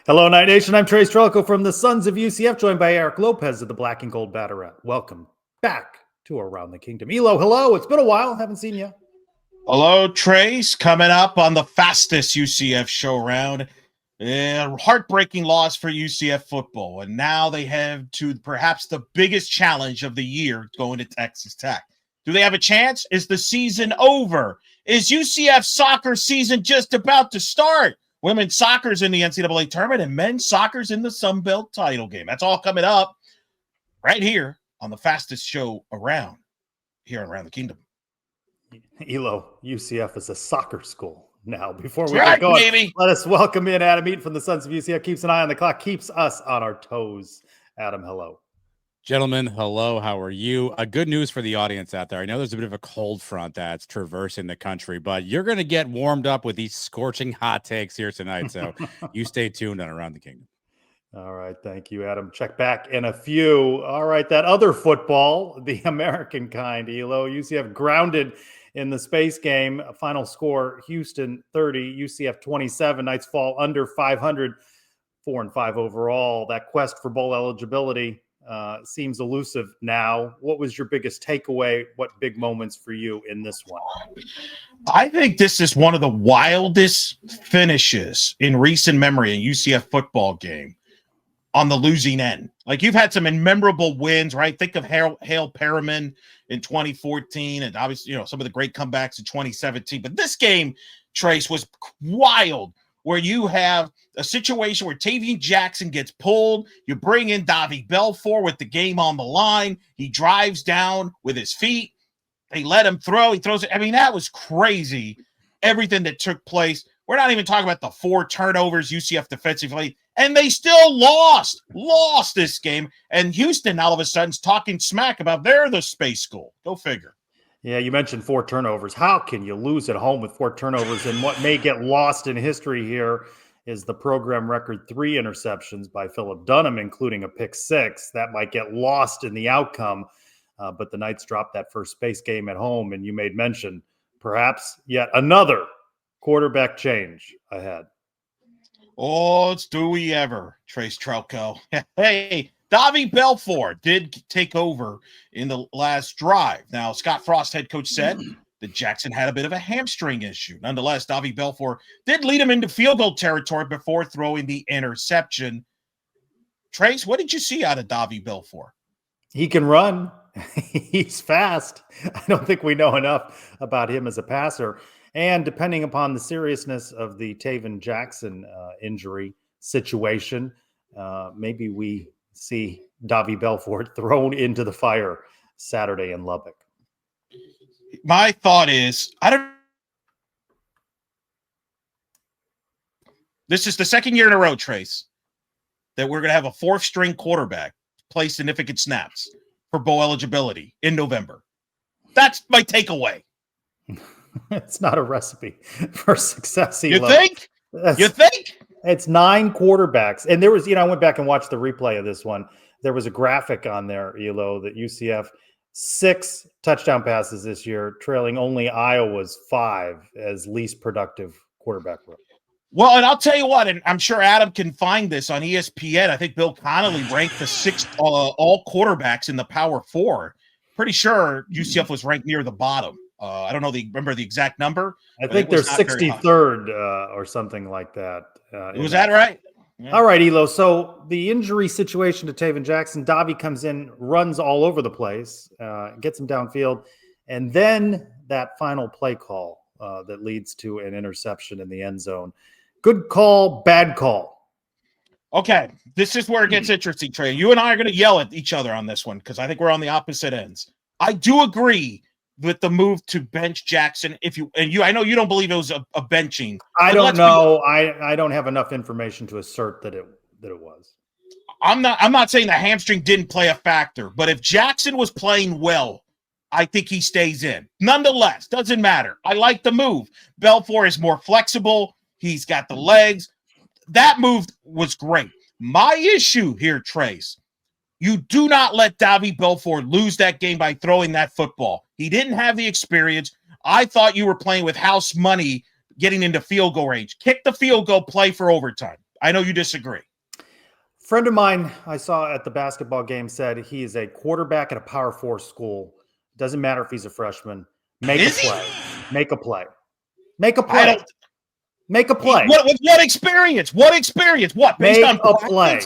Hello, Night Nation. I'm Trylko from the Sons of UCF, joined by Eric Lopez of the Black and Gold Batteret. Welcome back to Around the Kingdom. Elo, hello. It's been a while. Haven't seen you. Hello, Trace. Coming up on the fastest UCF show round. Heartbreaking loss for UCF football. And now they have to perhaps the biggest challenge of the year going to Texas Tech. Do they have a chance? Is the season over? Is UCF soccer season just about to start? Women's soccer's in the NCAA tournament and men's soccer's in the Sun Belt title game. That's all coming up right here on the fastest show around here Around the Kingdom. Elo, UCF is a soccer school now. Before we get going, baby, let us welcome in Adam Eaton from the Sons of UCF. Keeps an eye on the clock, keeps us on our toes. Adam, hello. Gentlemen, hello. How are you? Good news for the audience out there. I know there's a bit of a cold front that's traversing the country, but you're going to get warmed up with these scorching hot takes here tonight. So you stay tuned on Around the Kingdom. All right. Thank you, Adam. Check back in a few. All right. That other football, the American kind, Elo. UCF grounded in the space game. Final score, Houston 30, UCF 27. Knights fall under 500, 4-5 overall. That quest for bowl eligibility seems elusive now. What was your biggest takeaway? What big moments for you in this one? I think this is one of the wildest finishes in recent memory in UCF football game on the losing end. Like, you've had some memorable wins, right? Think of Hale Perriman in 2014 and obviously, some of the great comebacks in 2017. But this game, Trace, was wild, where you have a situation where Tavian Jackson gets pulled. You bring in Davi Belfort with the game on the line. He drives down with his feet. They let him throw. He throws it. I mean, that was crazy, everything that took place. We're not even talking about the 4 turnovers UCF defensively, and they still lost this game. And Houston all of a sudden is talking smack about they're the space school. Go figure. Yeah, you mentioned 4 turnovers. How can you lose at home with 4 turnovers? And what may get lost in history here is the program record 3 interceptions by Philip Dunham, including a pick 6. That might get lost in the outcome, but the Knights dropped that first space game at home, and you made mention perhaps yet another quarterback change ahead. Oh, do we ever, Trace Trylko. Hey, Davi Belfort did take over in the last drive. Now, Scott Frost, head coach, said that Jackson had a bit of a hamstring issue. Nonetheless, Davi Belfort did lead him into field goal territory before throwing the interception. Trace, what did you see out of Davi Belfort? He can run. He's fast. I don't think we know enough about him as a passer. And depending upon the seriousness of the Tavian Jackson injury situation, maybe we see Davi Belfort thrown into the fire Saturday in Lubbock. My thought is, this is the second year in a row, Trace, that we're going to have a 4th-string quarterback play significant snaps for bowl eligibility in November. That's my takeaway. It's not a recipe for success. You think? You think? It's 9 quarterbacks. And there was, I went back and watched the replay of this one. There was a graphic on there, Elo, that UCF 6 touchdown passes this year, trailing only Iowa's 5 as least productive quarterback room. Well, and I'll tell you what, and I'm sure Adam can find this on ESPN. I think Bill Connolly ranked the 6th all quarterbacks in the Power 4. Pretty sure UCF was ranked near the bottom. I don't know remember the exact number. I think they're 63rd or something like that. Was that right? Yeah. All right, Elo. So the injury situation to Tavian Jackson, Davi comes in, runs all over the place, gets him downfield, and then that final play call that leads to an interception in the end zone. Good call, bad call. Okay, this is where it gets interesting, Trey. You and I are going to yell at each other on this one because I think we're on the opposite ends. I do agree with the move to bench Jackson. I know you don't believe it was a benching. I don't know. I don't have enough information to assert that it was. I'm not saying the hamstring didn't play a factor, but if Jackson was playing well, I think he stays in. Nonetheless, doesn't matter. I like the move. Belfort is more flexible. He's got the legs. That move was great. My issue here, Trace, you do not let Davi Belfort lose that game by throwing that football. He didn't have the experience. I thought you were playing with house money getting into field goal range. Kick the field goal, play for overtime. I know you disagree. Friend of mine I saw at the basketball game said he is a quarterback at a Power 4 school. Doesn't matter if he's a freshman. Make Is a he? play. Make a play. Make a I play. don't. Make a play. With what experience? What experience? What? Based Make on a practice? play.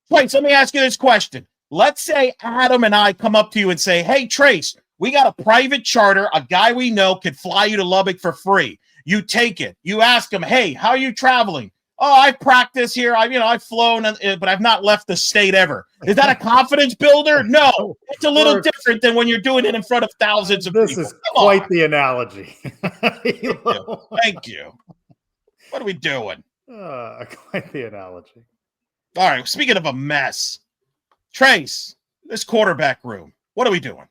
Wait, so let me ask you this question. Let's say Adam and I come up to you and say, hey, Trace, we got a private charter. A guy we know could fly you to Lubbock for free. You take it. You ask him, hey, how are you traveling? Oh, I practice here. I've flown, but I've not left the state ever. Is that a confidence builder? No. It's a little different than when you're doing it in front of thousands of people. This is quite the analogy. Thank you. What are we doing? Quite the analogy. All right. Speaking of a mess, Trace, this quarterback room, what are we doing?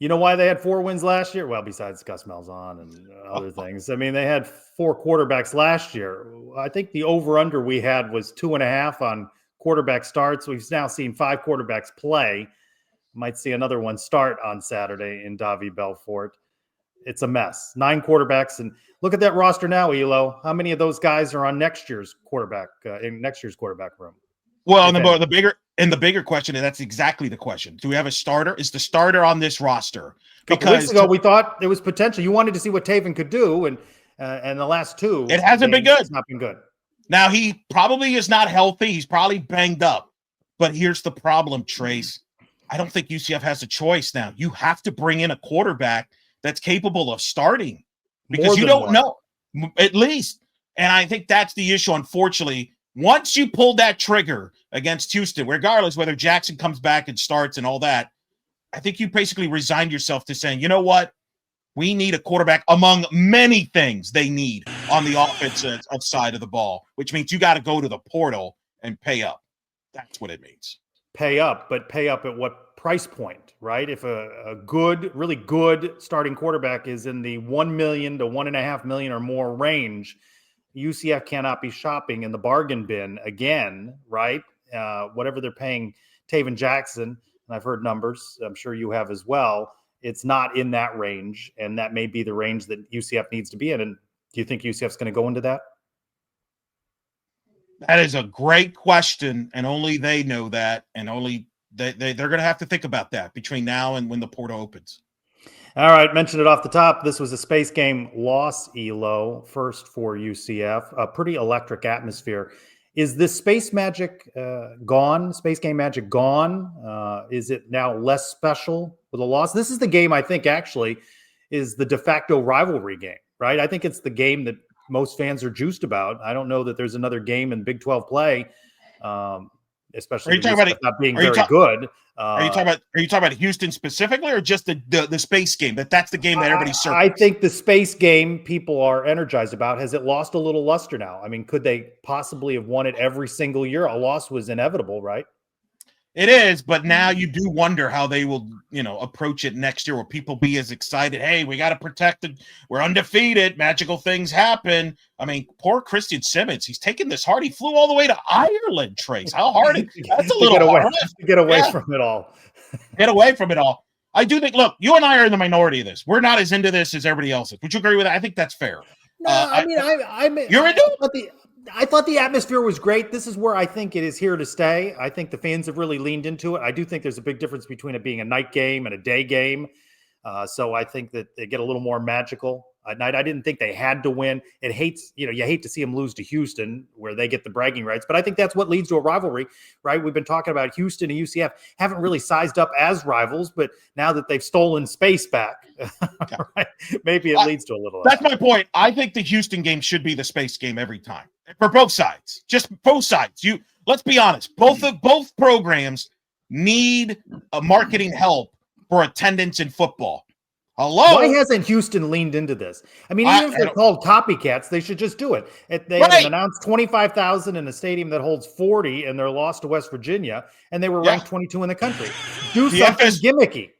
You know why they had 4 wins last year? Well, besides Gus Malzahn and other things. I mean, they had 4 quarterbacks last year. I think the over-under we had was 2.5 on quarterback starts. We've now seen 5 quarterbacks play. Might see another one start on Saturday in Davi Belfort. It's a mess. 9 quarterbacks. And look at that roster now, Elo. How many of those guys are on next year's quarterback room? Well, and the bigger question, and that's exactly the question. Do we have a starter? Is the starter on this roster? A couple weeks ago, we thought there was potential. You wanted to see what Taven could do, and the last 2, it hasn't been good. It's not been good. Now, he probably is not healthy. He's probably banged up. But here's the problem, Trace. I don't think UCF has a choice now. You have to bring in a quarterback that's capable of starting because you don't know, at least. And I think that's the issue, unfortunately. Once you pull that trigger against Houston, regardless whether Jackson comes back and starts and all that, I think you basically resigned yourself to saying, you know what? We need a quarterback among many things they need on the offensive side of the ball, which means you got to go to the portal and pay up. That's what it means. Pay up, but pay up at what price point, right? If a good, really good starting quarterback is in the $1 million to $1.5 million or more range, UCF cannot be shopping in the bargain bin again, right? Whatever they're paying Taven Jackson, and I've heard numbers, I'm sure you have as well, it's not in that range, and that may be the range that UCF needs to be in. And do you think UCF's going to go into that? That is a great question, and only they know that, and only they're going to have to think about that between now and when the portal opens. All right, mentioned it off the top. This was a space game loss, Elo, first for UCF. A pretty electric atmosphere. Is this space magic gone? Space game magic gone? Is it now less special with a loss? This is the game I think actually is the de facto rivalry game, right? I think it's the game that most fans are juiced about. I don't know that there's another game in Big 12 play, especially not being very good. Are you talking about Houston specifically, or just the space game? That's the game that everybody circles? I think the space game people are energized about. Has it lost a little luster now? I mean, could they possibly have won it every single year? A loss was inevitable, right? It is, but now you do wonder how they will, approach it next year. Will people be as excited? Hey, we got to protect it. We're undefeated. Magical things happen. I mean, poor Christian Simmons. He's taking this hard. He flew all the way to Ireland, Trace. How hard? That's a little hard. To get away from it all. Get away from it all. I do think, look, you and I are in the minority of this. We're not as into this as everybody else is. Would you agree with that? I think that's fair. No, you're into it? I thought the atmosphere was great. This is where I think it is here to stay. I think the fans have really leaned into it. I do think there's a big difference between it being a night game and a day game. So I think that they get a little more magical at night. I didn't think they had to win. You hate to see them lose to Houston where they get the bragging rights, but I think that's what leads to a rivalry, right? We've been talking about Houston and UCF haven't really sized up as rivals, but now that they've stolen space back, right, maybe it leads to a little. That's my point. I think the Houston game should be the space game every time for both sides. Just both sides. Let's be honest. Both programs need a marketing help for attendance in football. Hello? Why hasn't Houston leaned into this? I mean, even if they're called copycats, they should just do it. They have announced 25,000 in a stadium that holds 40, and they're lost to West Virginia, and they were ranked 22 in the country. Do something gimmicky.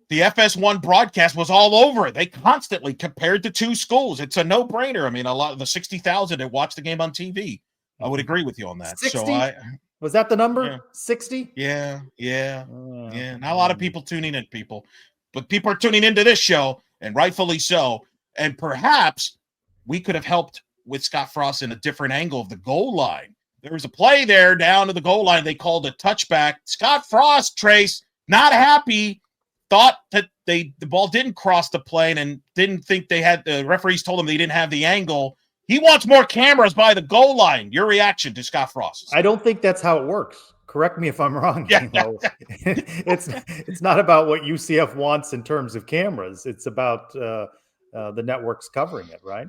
The FS1 broadcast was all over it. They constantly compared the two schools. It's a no-brainer. I mean, a lot of the 60,000 that watched the game on TV. I would agree with you on that. 60? So was that the number? Yeah. 60? Yeah. Not a lot of people tuning in, but people are tuning into this show, and rightfully so. And perhaps we could have helped with Scott Frost in a different angle of the goal line. There was a play there down to the goal line. They called a touchback. Scott Frost, Trace, not happy, thought that the ball didn't cross the plane and didn't think the referees told him they didn't have the angle. He wants more cameras by the goal line. Your reaction to Scott Frost? I don't think that's how it works. Correct me if I'm wrong. Yeah. It's not about what UCF wants in terms of cameras. It's about the networks covering it, right?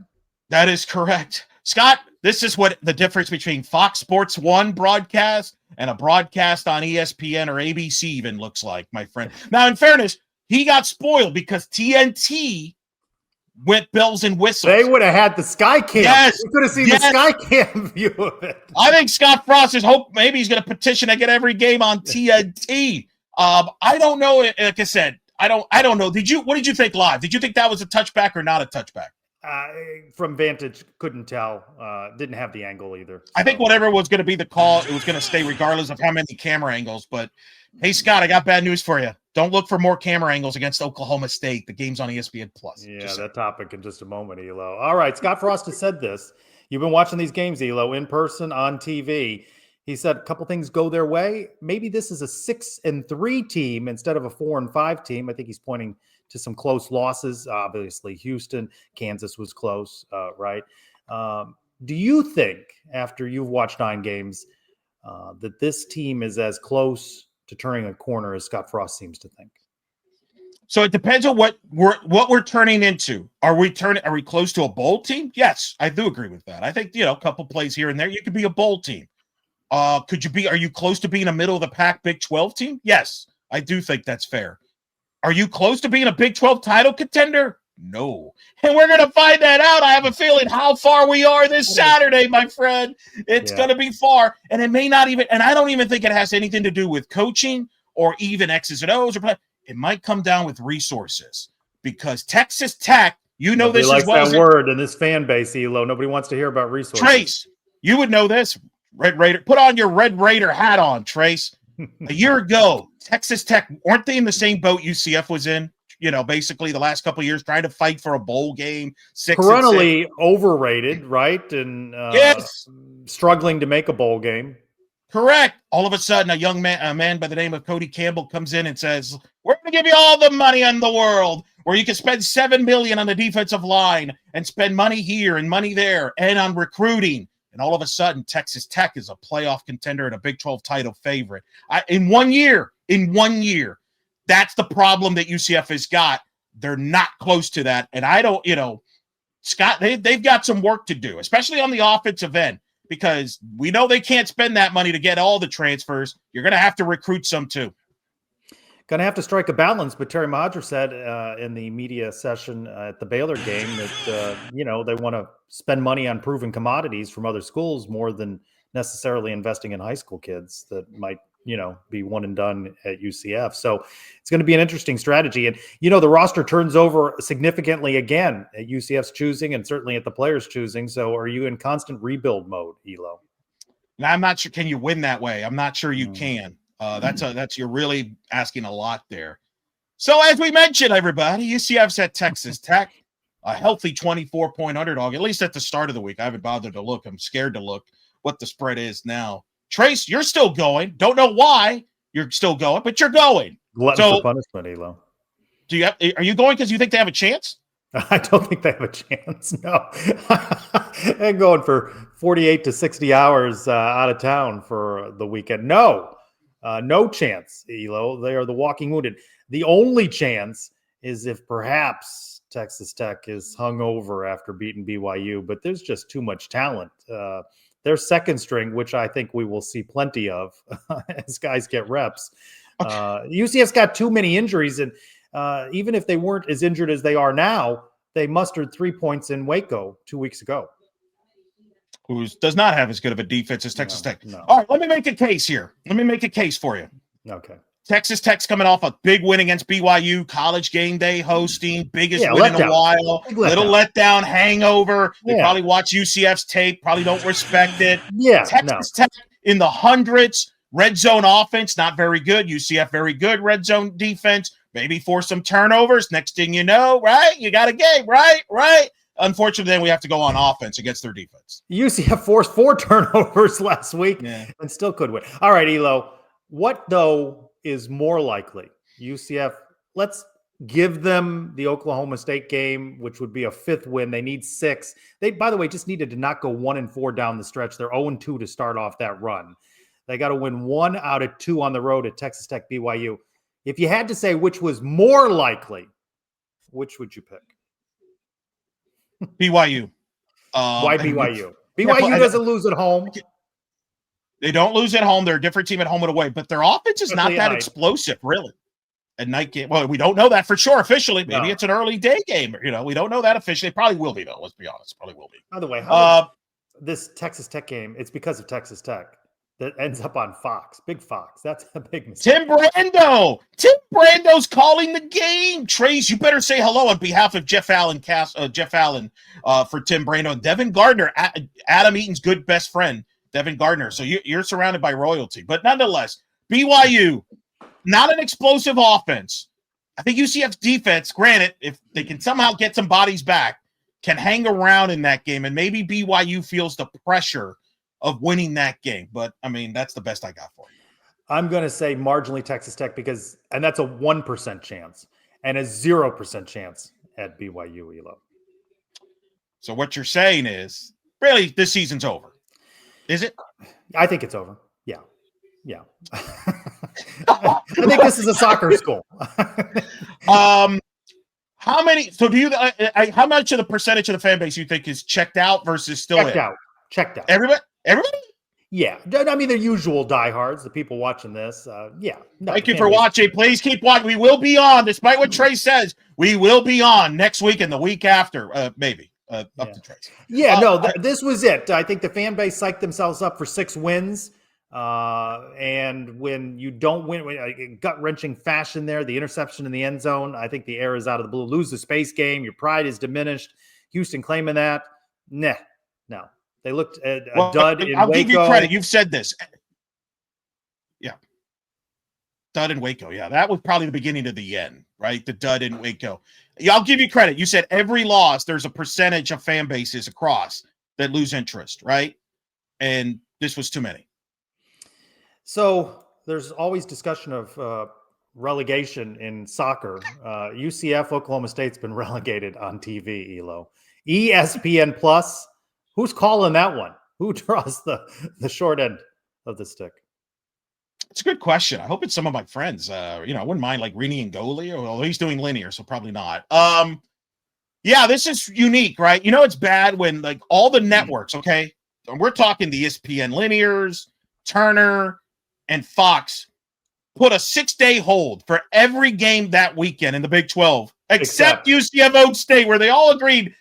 That is correct. Scott, this is what the difference between Fox Sports 1 broadcast and a broadcast on ESPN or ABC even looks like, my friend. Now, in fairness, he got spoiled because TNT went bells and whistles. They would have had the Sky Cam. Yes. We could have seen the Sky Cam view of it. I think Scott Frost is maybe he's going to petition to get every game on TNT. I don't know. Like I said, I don't know. What did you think live? Did you think that was a touchback or not a touchback? From vantage, couldn't tell. Didn't have the angle either. So. I think whatever was going to be the call, it was going to stay regardless of how many camera angles. But hey, Scott, I got bad news for you. Don't look for more camera angles against Oklahoma State. The game's on ESPN Plus. Yeah, that topic in just a moment, Elo. All right, Scott Frost has said this. You've been watching these games, Elo, in person, on TV. He said a couple things go their way. Maybe this is a 6-3 team instead of a 4-5 team. I think he's pointing to some close losses. Obviously, Houston, Kansas was close, right? Do you think, after you've watched 9 games, that this team is as close to turning a corner as Scott Frost seems to think? So it depends on what we're turning into. Are we close to a bowl team? Yes, I do agree with that. I think, a couple plays here and there, you could be a bowl team. Are you close to being a middle of the pack Big 12 team? Yes, I do think that's fair. Are you close to being a Big 12 title contender? No. And we're going to find that out. I have a feeling how far we are this Saturday, my friend. It's going to be far. And it may not even, and I don't even think it has anything to do with coaching or even X's and O's. It might come down with resources because Texas Tech, nobody this likes as well that word in this fan base, Elo. Nobody wants to hear about resources. Trace, you would know this. Red Raider, put on your Red Raider hat on, Trace. A year ago, Texas Tech, weren't they in the same boat UCF was in? Basically the last couple of years trying to fight for a bowl game. Perennially overrated, right? And struggling to make a bowl game. Correct. All of a sudden, a man by the name of Cody Campbell comes in and says, we're going to give you all the money in the world where you can spend $7 million on the defensive line and spend money here and money there and on recruiting. And all of a sudden, Texas Tech is a playoff contender and a Big 12 title favorite. In one year, that's the problem that UCF has got. They're not close to that. And I don't, Scott, they've got some work to do, especially on the offensive end, because we know they can't spend that money to get all the transfers. You're going to have to recruit some too. Going to have to strike a balance, but Terry Modger said in the media session at the Baylor game that, they want to spend money on proven commodities from other schools more than necessarily investing in high school kids that might, be one and done at UCF. So it's going to be an interesting strategy. And, the roster turns over significantly again at UCF's choosing and certainly at the players' choosing. So are you in constant rebuild mode, Elo? Now, I'm not sure. Can you win that way? I'm not sure you can. You're really asking a lot there. So as we mentioned, everybody, UCF's at Texas Tech, a healthy 24-point underdog, at least at the start of the week. I haven't bothered to look. I'm scared to look what the spread is now. Trace, you're still going. Don't know why you're still going, but you're going. Glutton for punishment, Elo. Are you going because you think they have a chance? I don't think they have a chance. No, they're going for 48 to 60 hours out of town for the weekend. No chance, Elo. They are the walking wounded. The only chance is if perhaps Texas Tech is hungover after beating BYU, but there's just too much talent. Their second string, which I think we will see plenty of as guys get reps. Okay. UCF's got too many injuries, and even if they weren't as injured as they are now, they mustered 3 points in Waco 2 weeks ago. Who does not have as good of a defense as Texas Tech. No. All right, let me make a case here. Let me make a case for you. Okay. Texas Tech's coming off a big win against BYU, college game day hosting, biggest win in a while, little letdown, hangover. They probably watch UCF's tape, probably don't respect it. Texas Tech in the hundreds, red zone offense, not very good. UCF very good, red zone defense, maybe force some turnovers. Next thing you know, right, you got a game, right? unfortunately, then we have to go on offense against their defense. UCF forced 4 turnovers last week and still could win. All right, Elo. What, though, is more likely? UCF, let's give them the Oklahoma State game, which would be a 5th win. They need 6. They, by the way, just needed to not go 1-4 down the stretch. They're 0-2 to start off that run. They got to win 1 out of 2 on the road at Texas Tech, BYU. If you had to say which was more likely, which would you pick? BYU. Why BYU? BYU doesn't lose at home. They don't lose at home. They're a different team at home and away, but their offense is not that explosive, really. A night game. Well, we don't know that for sure officially. Maybe it's an early day game. We don't know that officially. It probably will be, though. Let's be honest. Probably will be. By the way, this Texas Tech game, it's because of Texas Tech that ends up on Fox. Big Fox. That's a big mistake. Tim Brando's calling the game. Trace, you better say hello on behalf of Jeff Allen for Tim Brando. And Devin Gardner, Adam Eaton's good best friend, Devin Gardner. So you're surrounded by royalty. But nonetheless, BYU, not an explosive offense. I think UCF's defense, granted, if they can somehow get some bodies back, can hang around in that game. And maybe BYU feels the pressure of winning that game. But, I mean, that's the best I got for you. I'm going to say marginally Texas Tech and that's a 1% chance and a 0% chance at BYU, Elo. So what you're saying is, really, this season's over. Is it? I think it's over. Yeah. I think this is a soccer school. How many? So do you? How much of the percentage of the fan base you think is checked out versus still checked out? Everybody. Yeah, I mean the usual diehards, the people watching this. Yeah. Thank you for watching. Please keep watching. We will be on, despite what Trace says. We will be on next week and the week after, maybe. Up to Trace. Yeah, this was it. I think the fan base psyched themselves up for 6 wins. And when you don't win, gut-wrenching fashion there, the interception in the end zone, I think the air is out of the blue. Lose the space game, your pride is diminished. Houston claiming that. No. They looked at a dud in Waco. I'll give you credit. You've said this. Yeah. Dud in Waco. Yeah, that was probably the beginning of the end, right? The dud in Waco. Yeah, I'll give you credit. You said every loss, there's a percentage of fan bases across that lose interest, right? And this was too many. So there's always discussion of relegation in soccer. UCF, Oklahoma State's been relegated on TV, Elo. ESPN Plus, who's calling that one? Who draws the short end of the stick? It's a good question. I hope it's some of my friends. I wouldn't mind like Rini and Goli, although he's doing linear, so probably not. Yeah, this is unique, right? It's bad when like all the networks, okay? We're talking the ESPN linears, Turner, and Fox put a 6-day hold for every game that weekend in the Big 12, except UCF Oak State, where they all agreed,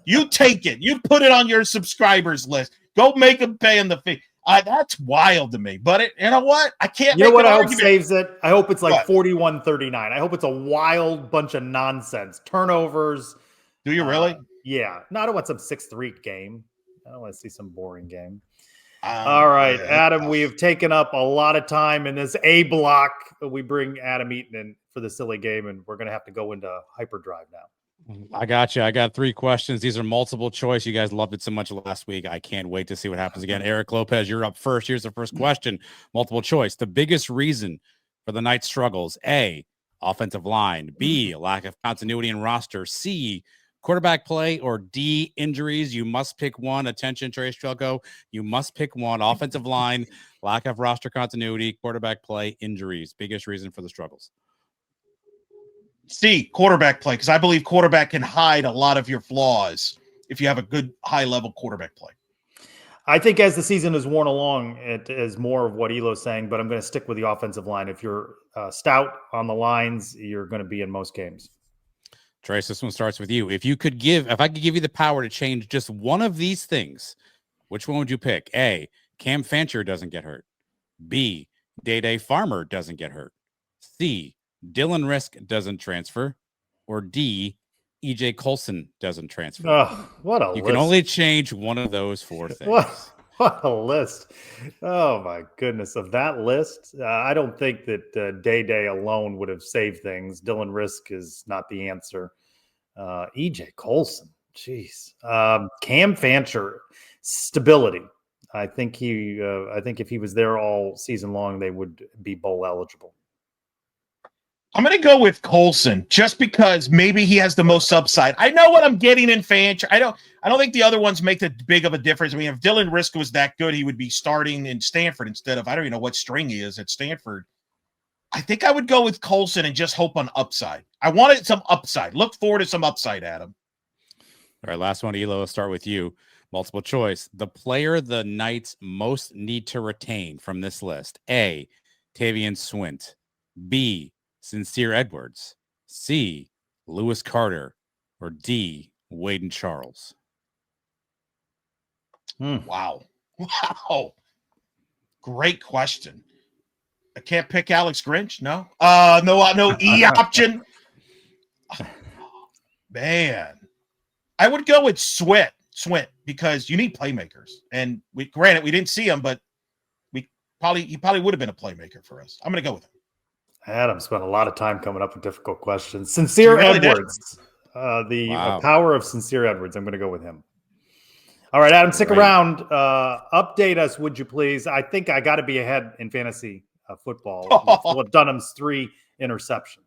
you take it. You put it on your subscribers list. Go make them pay in the fee. That's wild to me. But you know what? I can't. You know what I hope saves it? I hope it's like 41-39. I hope it's a wild bunch of nonsense. Turnovers. Do you really? Yeah. No, I don't want some 6-3 game. I don't want to see some boring game. All right, Adam, we have taken up a lot of time in this A block. We bring Adam Eaton in for the silly game, and we're going to have to go into hyperdrive now. I got you. I got 3 questions. These are multiple choice. You guys loved it so much last week. I can't wait to see what happens again. Eric Lopez, you're up first. Here's the first question. Multiple choice. The biggest reason for the night's struggles: A, offensive line; B, lack of continuity in roster; C, quarterback play; or D, injuries. You must pick one. Attention, Trace Trylko. You must pick one. Offensive line, lack of roster continuity; quarterback play; injuries. Biggest reason for the struggles. C, quarterback play, because I believe quarterback can hide a lot of your flaws if you have a good high-level quarterback play. I think as the season has worn along, it is more of what Elo's saying, but I'm going to stick with the offensive line. If you're stout on the lines, you're going to be in most games. Trace, this one starts with you. If I could give you the power to change just one of these things, which one would you pick? A, Cam Fancher doesn't get hurt. B, Day Farmer doesn't get hurt. C, Dylan Risk doesn't transfer. Or D, EJ Colson doesn't transfer. Oh, what a list. You can only change one of those 4 things. What a list. Oh, my goodness. Of that list, I don't think that Day alone would have saved things. Dylan Risk is not the answer. EJ Colson. Jeez. Cam Fancher, stability. I think if he was there all season long, they would be bowl eligible. I'm going to go with Colson just because maybe he has the most upside. I know what I'm getting in Fancher. I don't think the other ones make that big of a difference. I mean, if Dylan Risk was that good, he would be starting in Stanford instead of, I don't even know what string he is at Stanford. I think I would go with Colson and just hope on upside. I wanted some upside. Look forward to some upside, Adam. All right, last one, Elo. I'll start with you. Multiple choice. The player the Knights most need to retain from this list. A, Tavian Swint. B, Sincere Edwards. C, Lewis Carter. Or D, Waden Charles. Wow. Great question. I can't pick Alex Grinch. No. No E option. Man, I would go with Swint because you need playmakers, and we didn't see him, but he probably would have been a playmaker for us. I'm going to go with him. Adam spent a lot of time coming up with difficult questions. Sincere Edwards, the power of Sincere Edwards. I'm going to go with him. All right, Adam, stick around. Update us, would you please? I think I got to be ahead in fantasy football. Philip Dunham's 3 interceptions.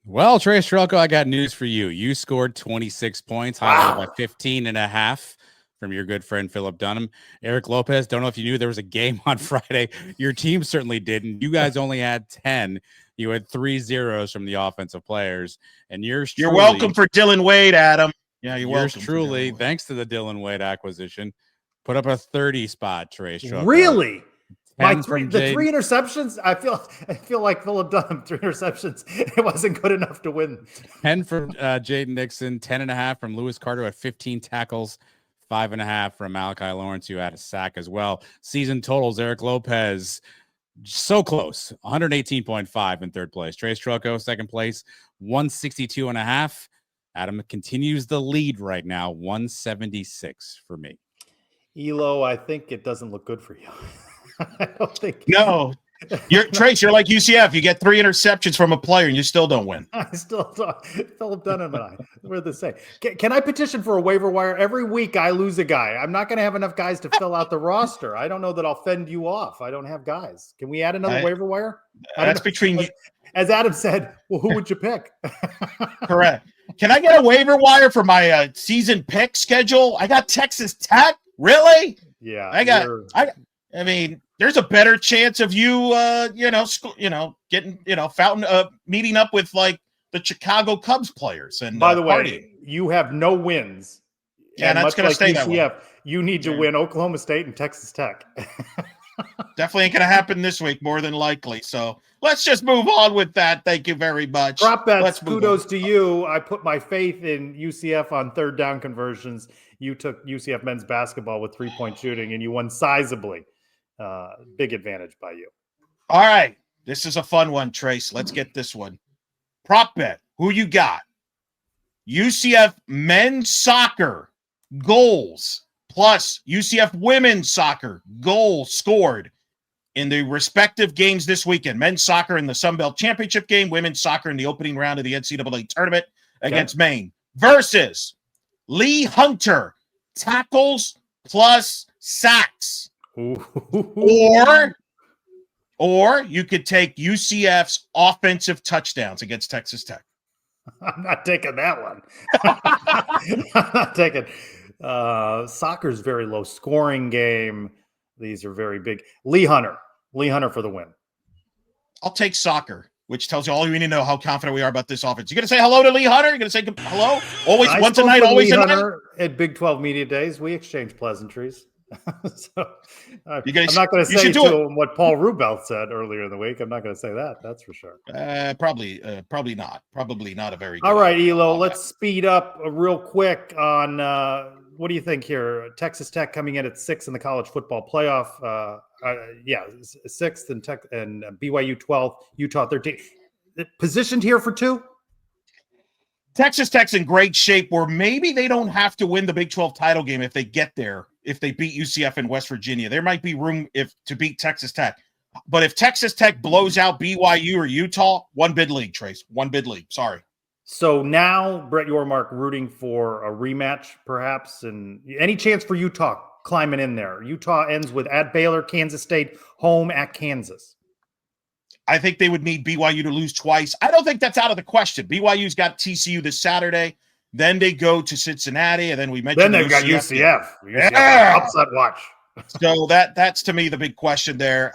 Well, Trace Trylko, I got news for you. You scored 26 points, highlighted by 15.5 from your good friend Philip Dunham. Eric Lopez, don't know if you knew there was a game on Friday. Your team certainly didn't. You guys only had 10. You had 3 zeros from the offensive players. And you're welcome for Dylan Wade, Adam. Yeah, you're welcome. Truly, thanks to the Dylan Wade acquisition, put up a 30 spot, Trace Trylko. Really? The 3 interceptions, I feel like Philip Dunham, 3 interceptions, it wasn't good enough to win. 10 from Jaden Nixon, 10.5 from Lewis Carter at 15 tackles, 5.5 from Malachi Lawrence, who had a sack as well. Season totals, Eric Lopez, so close, 118.5 in third place. Trace Trylko, second place, 162.5. Adam continues the lead right now, 176 for me. Elo, I think it doesn't look good for you. I don't think. No, Trace. You're like UCF. You get 3 interceptions from a player, and you still don't win. I still don't. Philip Dunham and I, we're the same. Can I petition for a waiver wire? Every week I lose a guy. I'm not going to have enough guys to fill out the roster. I don't know that I'll fend you off. I don't have guys. Can we add another waiver wire? That's between you. As Adam said, well, who would you pick? Correct. Can I get a waiver wire for my season pick schedule? I got Texas Tech. Really? Yeah. I mean, there's a better chance of you, getting, meeting up with like the Chicago Cubs players. And by the way, you have no wins. Yeah, that's going to stay that way. You need to win Oklahoma State and Texas Tech. Definitely ain't going to happen this week, more than likely. So let's just move on with that. Thank you very much. Prop bets, kudos to you. I put my faith in UCF on 3rd down conversions. You took UCF men's basketball with 3-point shooting, and you won sizably. Big advantage by you. All right. This is a fun one, Trace. Let's get this one. Prop bet. Who you got? UCF men's soccer goals plus UCF women's soccer goals scored in the respective games this weekend. Men's soccer in the Sun Belt Championship game, women's soccer in the opening round of the NCAA tournament against Maine versus Lee Hunter tackles plus sacks. Or you could take UCF's offensive touchdowns against Texas Tech. I'm not taking that one. I'm not taking soccer's very low scoring game. These are very big. Lee Hunter for the win. I'll take soccer, which tells you all you need to know how confident we are about this offense. You going to say hello to Lee Hunter? You going to say hello? Always once a night, always a night. At Big 12 Media Days, we exchange pleasantries. So I'm not going to say to him what Paul Rubel said earlier in the week. I'm not going to say that. That's for sure. Probably not. Probably not a very good. All right, Elo, let's speed up real quick on what do you think here? Texas Tech coming in at 6th in the college football playoff. 6th and Tech and BYU 12th, Utah 13th. Positioned here for 2? Texas Tech's in great shape where maybe they don't have to win the Big 12 title game if they get there. If they beat UCF in West Virginia, there might be room to beat Texas Tech. But if Texas Tech blows out BYU or Utah, one bid league, Trace. One bid league. Sorry. So now Brett Yormark rooting for a rematch, perhaps, and any chance for Utah climbing in there? Utah ends with at Baylor, Kansas State, home at Kansas. I think they would need BYU to lose twice. I don't think that's out of the question. BYU's got TCU this Saturday. Then they go to Cincinnati, and then we mentioned then they've got UCF. Yeah. Upset watch. So that's to me the big question there.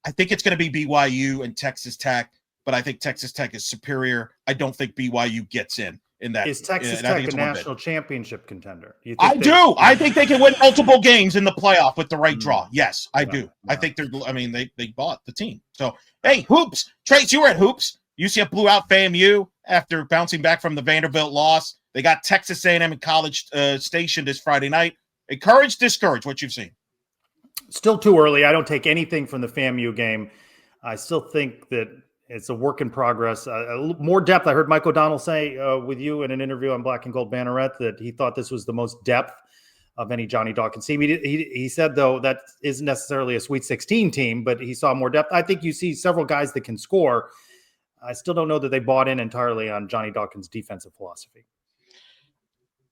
I think it's going to be BYU and Texas Tech, but I think Texas Tech is superior. I don't think BYU gets in that. Is Texas Tech a national championship contender? I do. I think they can win multiple games in the playoff with the right draw. Yes, I do. I think they bought the team. So, hey, hoops. Trace, you were at hoops. UCF blew out FAMU after bouncing back from the Vanderbilt loss. They got Texas A&M in College Station this Friday night. Encouraged, discouraged, what you've seen? Still too early. I don't take anything from the FAMU game. I still think that it's a work in progress. More depth. I heard Mike O'Donnell say with you in an interview on Black and Gold Banneret that he thought this was the most depth of any Johnny Dawkins team. He said, though, that isn't necessarily a Sweet 16 team, but he saw more depth. I think you see several guys that can score. I still don't know that they bought in entirely on Johnny Dawkins' defensive philosophy.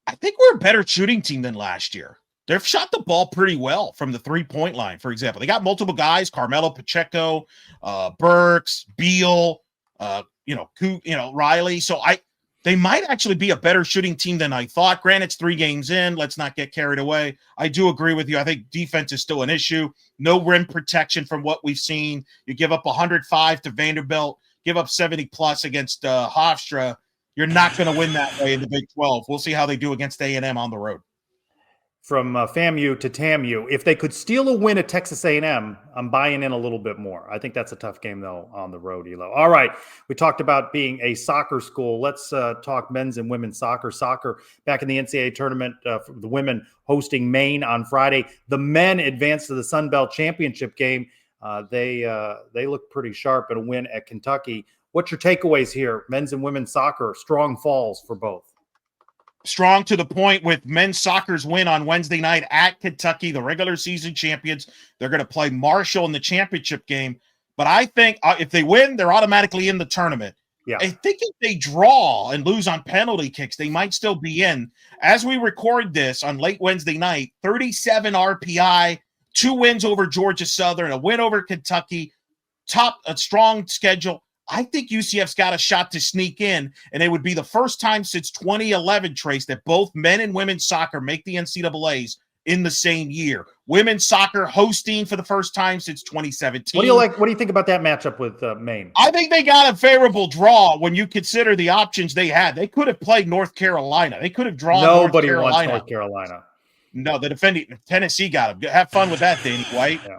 I think we're a better shooting team than last year. They've shot the ball pretty well from the three-point line, for example. They got multiple guys, Carmelo Pacheco, Burks, Beal, Riley. So they might actually be a better shooting team than I thought. Granted, it's 3 games in. Let's not get carried away. I do agree with you. I think defense is still an issue. No rim protection from what we've seen. You give up 105 to Vanderbilt, give up 70-plus against Hofstra. You're not going to win that way in the Big 12. We'll see how they do against A&M on the road. From FAMU to TAMU, if they could steal a win at Texas A&M, I'm buying in a little bit more. I think that's a tough game, though, on the road, Elo. All right, we talked about being a soccer school. Let's talk men's and women's soccer. Soccer back in the NCAA tournament, for the women hosting Maine on Friday. The men advanced to the Sun Belt Championship game. They look pretty sharp in a win at Kentucky. What's your takeaways here? Men's and women's soccer, strong falls for both. Strong to the point with men's soccer's win on Wednesday night at Kentucky, the regular season champions. They're going to play Marshall in the championship game. But I think if they win, they're automatically in the tournament. Yeah. I think if they draw and lose on penalty kicks, they might still be in. As we record this on late Wednesday night, 37 RPI, 2 wins over Georgia Southern, a win over Kentucky, a strong schedule. I think UCF's got a shot to sneak in, and it would be the first time since 2011, Trace, that both men and women's soccer make the NCAAs in the same year. Women's soccer hosting for the first time since 2017. What do you like? What do you think about that matchup with Maine? I think they got a favorable draw when you consider the options they had. They could have played North Carolina. They could have drawn Nobody North Carolina. wants North Carolina. No, the defending Tennessee got them. Have fun with that, Danny White. Yeah.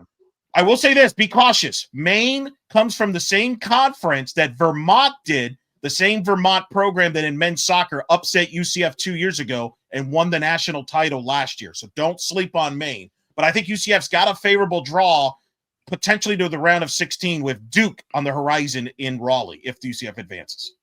I will say this, be cautious. Maine comes from the same conference that Vermont did, the same Vermont program that in men's soccer upset UCF 2 years ago and won the national title last year. So don't sleep on Maine. But I think UCF's got a favorable draw, potentially to the round of 16 with Duke on the horizon in Raleigh if UCF advances.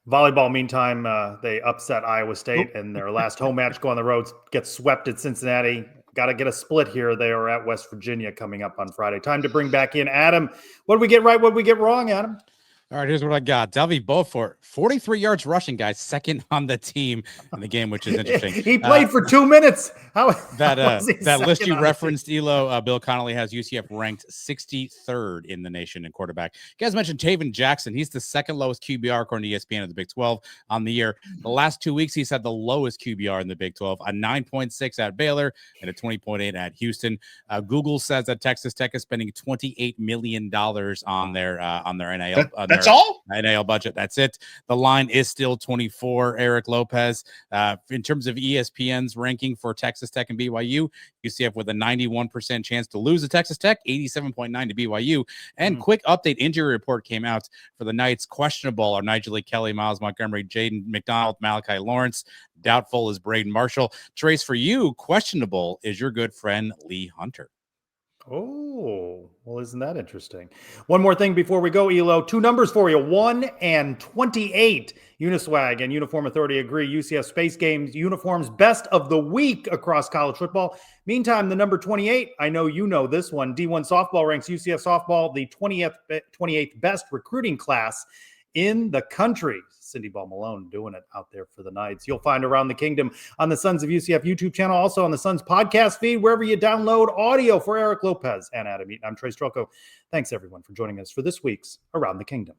Volleyball, meantime, they upset Iowa State and their last home match go on the road, get swept at Cincinnati. Got to get a split here. They are at West Virginia coming up on Friday. Time to bring back in Adam. What did we get right? What did we get wrong, Adam? All right, here's what I got. Davi Belfort, 43 yards rushing, guys, second on the team in the game, which is interesting. He played for 2 minutes. That list you referenced, Elo, Bill Connolly has UCF ranked 63rd in the nation in quarterback. You guys mentioned Taven Jackson. He's the second lowest QBR according to ESPN of the Big 12 on the year. The last 2 weeks, he's had the lowest QBR in the Big 12, a 9.6 at Baylor and a 20.8 at Houston. Google says that Texas Tech is spending $28 million on their NIL. That's all? NIL budget. That's it. The line is still 24. Eric Lopez. In terms of ESPN's ranking for Texas Tech and BYU, UCF with a 91% chance to lose to Texas Tech, 87.9 to BYU. And quick update, injury report came out for the Knights. Questionable are Nigel Lee Kelly, Miles Montgomery, Jaden McDonald, Malachi Lawrence. Doubtful is Braden Marshall. Trace, for you, questionable is your good friend Lee Hunter. Oh, well, isn't that interesting? One more thing before we go, Elo. 2 numbers for you, 1 and 28. Uniswag and Uniform Authority agree. UCF Space Games uniforms best of the week across college football. Meantime, the number 28, I know you know this one. D1 Softball ranks UCF Softball the 28th best recruiting class in the country. Cindy Ball Malone doing it out there for the Knights. You'll find Around the Kingdom on the Sons of UCF YouTube channel, also on the Sons podcast feed, wherever you download audio. For Eric Lopez and Adam Eaton, I'm Trylko. Thanks, everyone, for joining us for this week's Around the Kingdom.